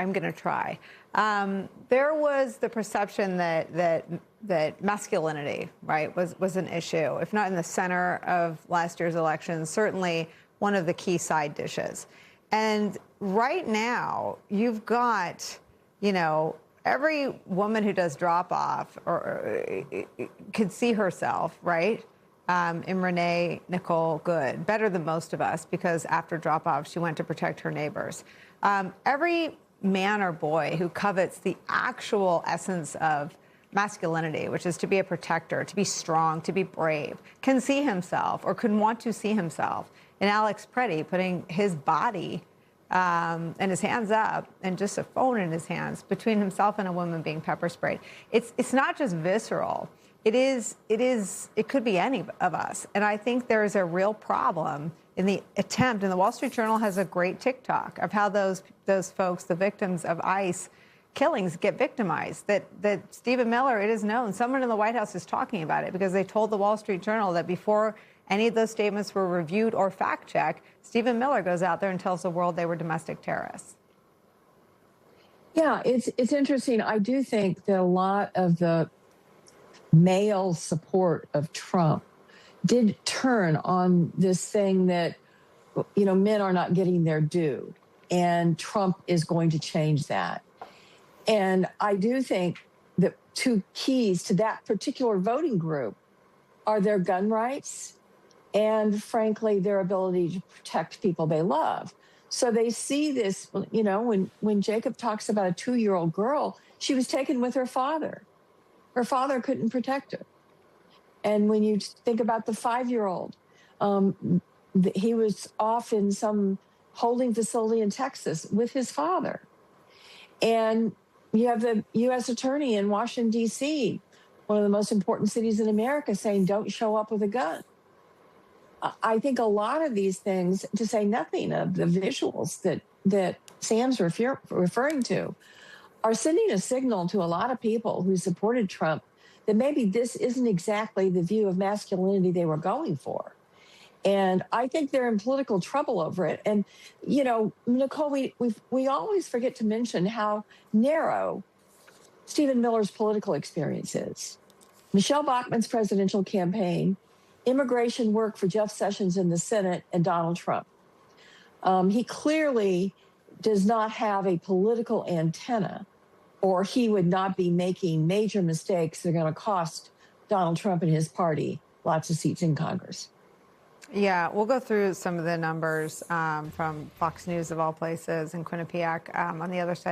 I'm going to try. There was the perception that masculinity, right, was an issue, if not in the center of last year's election, certainly one of the key side dishes. And right now, you've got, every woman who does drop off or could see herself, right, in Renee Nicole Good, better than most of us, because after drop off, she went to protect her neighbors. Every man or boy who covets the actual essence of masculinity, which is to be a protector, to be strong, to be brave, can see himself or can want to see himself in Alex Preddy putting his body and his hands up and just a phone in his hands between himself and a woman being pepper sprayed. It's not just visceral. It could be any of us. And I think there is a real problem in the attempt, and the Wall Street Journal has a great TikTok of how those folks, the victims of ICE killings, get victimized. That Stephen Miller, it is known, someone in the White House is talking about it because they told the Wall Street Journal that before any of those statements were reviewed or fact-checked, Stephen Miller goes out there and tells the world they were domestic terrorists. Yeah, it's interesting. I do think that a lot of the male support of Trump did turn on this thing that, men are not getting their due, and Trump is going to change that. And I do think that two keys to that particular voting group are their gun rights and, frankly, their ability to protect people they love. So they see this, when Jacob talks about a 2-year-old girl, she was taken with her father. Her father couldn't protect her. And when you think about the 5-year-old, he was off in some holding facility in Texas with his father. And you have the U.S. attorney in Washington, D.C., one of the most important cities in America, saying, don't show up with a gun. I think a lot of these things, to say nothing of the visuals that Sam's referring to, are sending a signal to a lot of people who supported Trump that maybe this isn't exactly the view of masculinity they were going for. And I think they're in political trouble over it. And, Nicole, we always forget to mention how narrow Stephen Miller's political experience is. Michelle Bachmann's presidential campaign, immigration work for Jeff Sessions in the Senate, and Donald Trump. He clearly does not have a political antenna, or he would not be making major mistakes that are going to cost Donald Trump and his party lots of seats in Congress. Yeah, we'll go through some of the numbers from Fox News, of all places, and Quinnipiac on the other side.